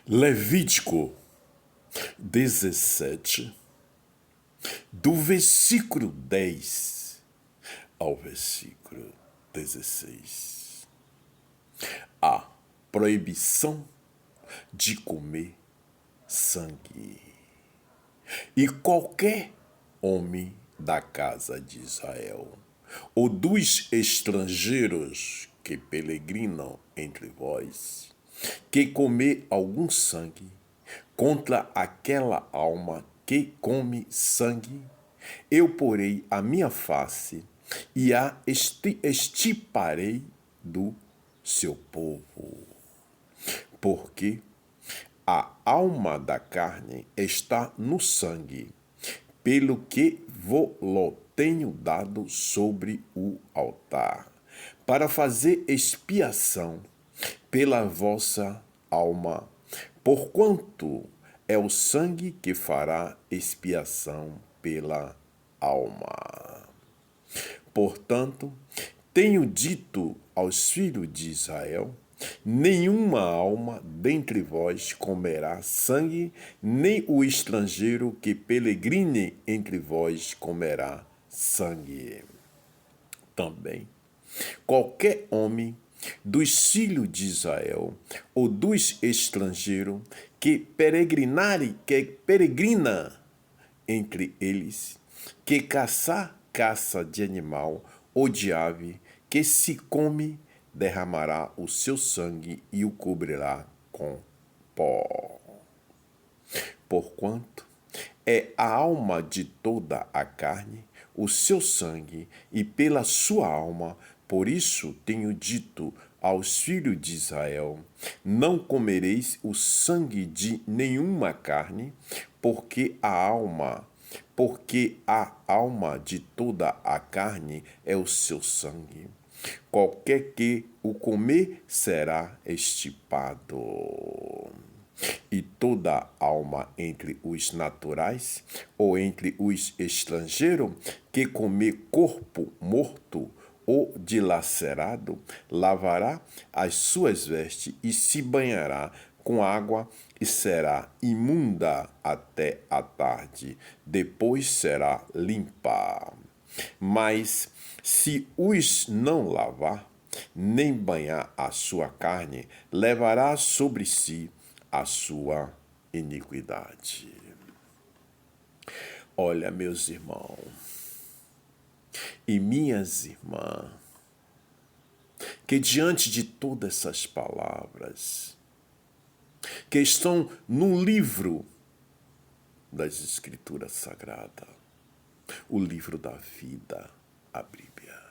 Levítico 17, do versículo 10 ao versículo 16. A proibição de comer sangue. E qualquer homem da casa de Israel, ou dos estrangeiros que peregrinam entre vós, que comer algum sangue, contra aquela alma que come sangue, eu porei a minha face e a extirparei do seu povo. Porque a alma da carne está no sangue, pelo que vou-lo tenho dado sobre o altar, para fazer expiação pela vossa alma, porquanto é o sangue que fará expiação pela alma. Portanto, tenho dito aos filhos de Israel: nenhuma alma dentre vós comerá sangue, nem o estrangeiro que peregrine entre vós comerá sangue. Também, qualquer homem dos filhos de Israel ou dos estrangeiros que peregrina entre eles, que caçar caça de animal ou de ave, que se come, derramará o seu sangue e o cobrirá com pó. Porquanto é a alma de toda a carne, o seu sangue, e pela sua alma, por isso tenho dito aos filhos de Israel: não comereis o sangue de nenhuma carne, porque a alma de toda a carne é o seu sangue. Qualquer que o comer será extirpado. E toda alma entre os naturais ou entre os estrangeiros que comer corpo morto ou dilacerado, lavará as suas vestes e se banhará com água e será imunda até a tarde. Depois será limpa. Mas se os não lavar, nem banhar a sua carne, levará sobre si a sua iniquidade. Olha, meus irmãos e minhas irmãs, que diante de todas essas palavras que estão no livro das Escrituras Sagradas, o livro da vida, a Bíblia.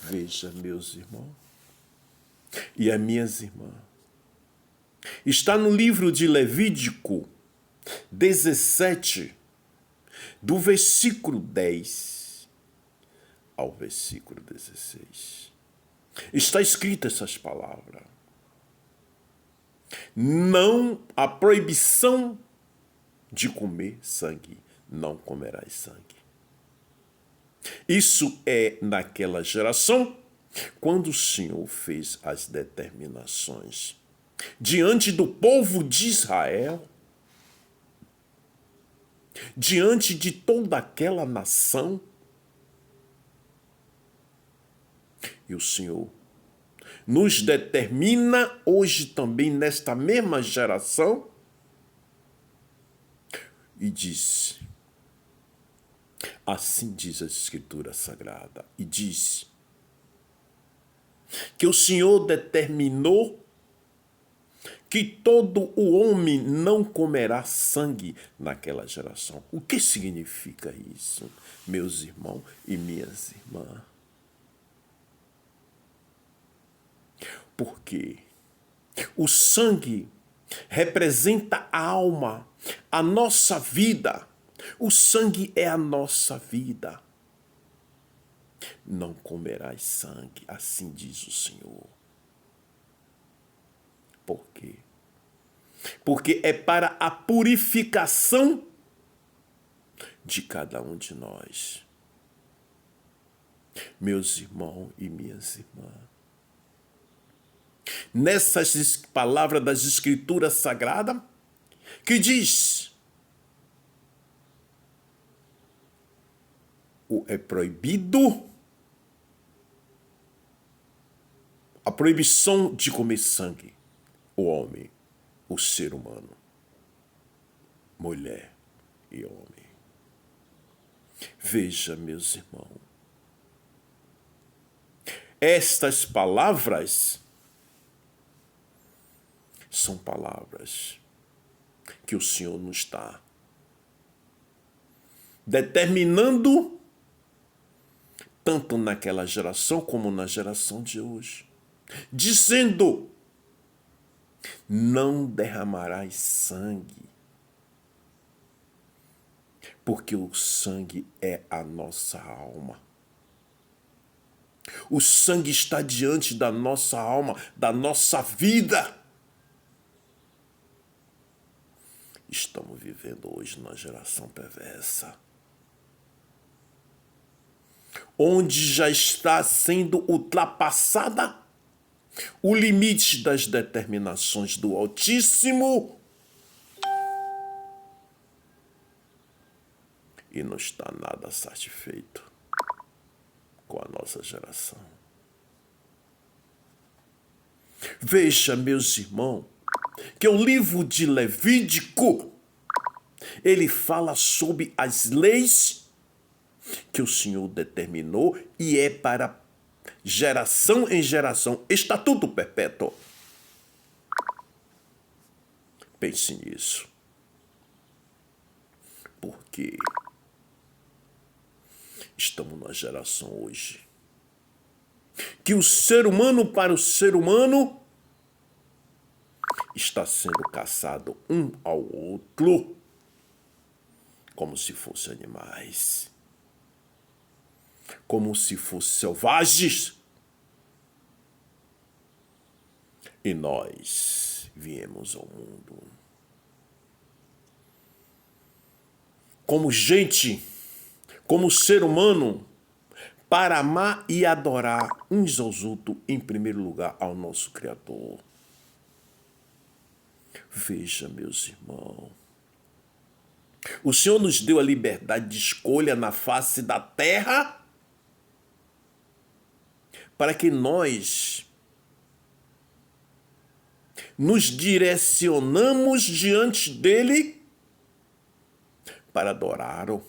Veja, meus irmãos e as minhas irmãs, está no livro de Levítico 17, do versículo 10 ao versículo 16. Está escrita essas palavras. Não, a proibição de comer sangue, não comerás sangue. Isso é naquela geração, quando o Senhor fez as determinações diante do povo de Israel, diante de toda aquela nação. E o Senhor nos determina hoje também, nesta mesma geração, e diz, assim diz a Escritura Sagrada, e diz que o Senhor determinou que todo o homem não comerá sangue naquela geração. O que significa isso, meus irmãos e minhas irmãs? Porque o sangue representa a alma, a nossa vida. O sangue é a nossa vida. Não comerás sangue, assim diz o Senhor. Por quê? Porque é para a purificação de cada um de nós. Meus irmãos e minhas irmãs, nessas palavras das Escrituras Sagradas, que diz: é proibido a proibição de comer sangue, o homem, o ser humano, mulher e homem. Veja, meus irmãos, estas palavras são palavras que o Senhor nos está determinando, tanto naquela geração como na geração de hoje, dizendo: não derramarás sangue, porque o sangue é a nossa alma. O sangue está diante da nossa alma, da nossa vida. Estamos vivendo hoje numa geração perversa, onde já está sendo ultrapassada o limite das determinações do Altíssimo, e não está nada satisfeito com a nossa geração. Veja, meus irmãos, que o livro de Levítico, ele fala sobre as leis que o Senhor determinou e é para geração em geração, estatuto perpétuo. Pense nisso. Porque estamos numa geração hoje que o ser humano para o ser humano está sendo caçado um ao outro como se fossem animais, como se fossem selvagens. E nós viemos ao mundo como gente, como ser humano, para amar e adorar uns aos outros, em primeiro lugar, ao nosso Criador. Veja, meus irmãos, o Senhor nos deu a liberdade de escolha na face da terra para que nós nos direcionamos diante dele para adorá-lo,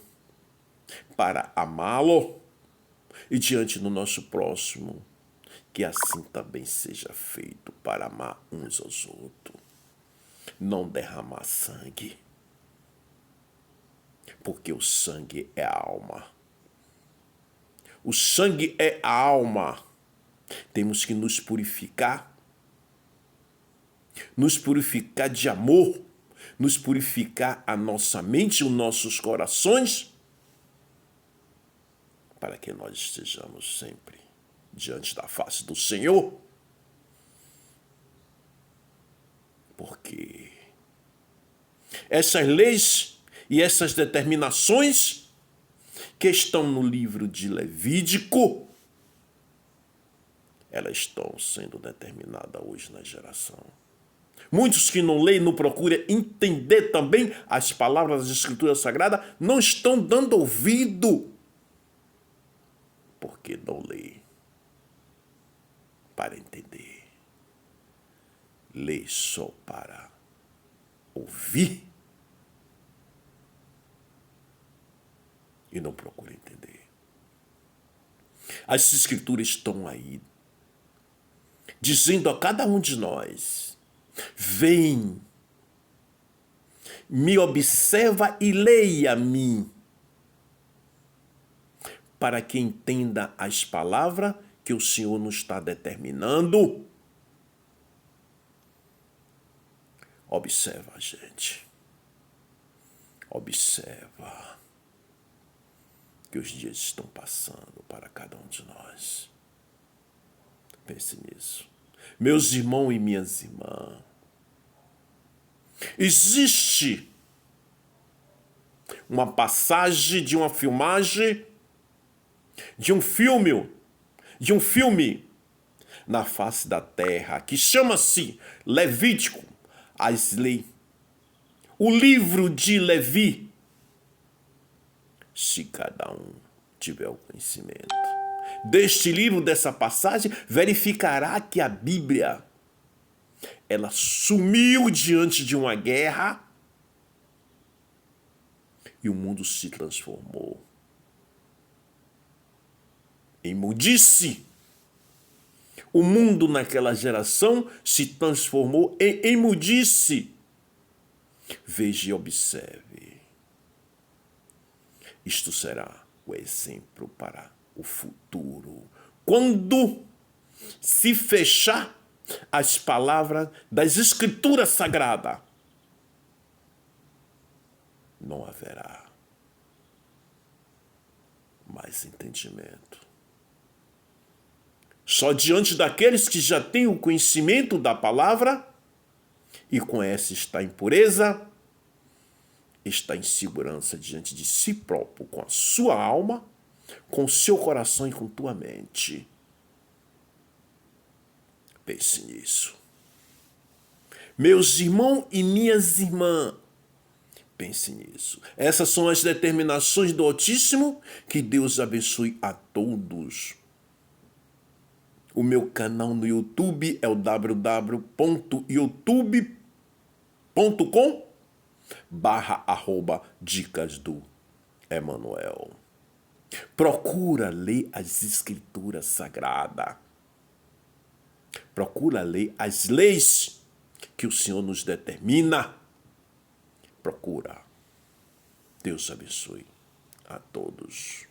para amá-lo e diante do nosso próximo, que assim também seja feito para amar uns aos outros. Não derramar sangue, porque o sangue é a alma. O sangue é a alma. Temos que nos purificar de amor, nos purificar a nossa mente, os nossos corações, para que nós estejamos sempre diante da face do Senhor. Porque essas leis e essas determinações que estão no livro de Levítico, elas estão sendo determinadas hoje na geração. Muitos que não leem, não procuram entender também as palavras das Escrituras Sagradas, não estão dando ouvido, porque não leem para entender. Lê só para ouvir e não procura entender. As Escrituras estão aí, dizendo a cada um de nós: vem, me observa e leia a mim, para que entenda as palavras que o Senhor nos está determinando. Observa, gente. Observa que os dias estão passando para cada um de nós. Pense nisso. Meus irmãos e minhas irmãs, existe uma passagem de uma filmagem, de um filme na face da terra, que chama-se Levítico, as leis, o livro de Levi, se cada um tiver o conhecimento deste livro, dessa passagem, verificará que a Bíblia, ela sumiu diante de uma guerra e o mundo se transformou em imundice. O mundo naquela geração se transformou em imundice. Veja e observe. Isto será o exemplo para o futuro. Quando se fechar as palavras das Escrituras Sagradas, não haverá mais entendimento. Só diante daqueles que já têm o conhecimento da palavra e conhecem está em pureza, está em segurança diante de si próprio, com a sua alma, com o seu coração e com tua mente. Pense nisso. Meus irmãos e minhas irmãs, pense nisso. Essas são as determinações do Altíssimo. Que Deus abençoe a todos. O meu canal no YouTube é o www.youtube.com/dicas do Emanuel. Procura ler as Escrituras Sagradas. Procura ler as leis que o Senhor nos determina. Procura. Deus abençoe a todos.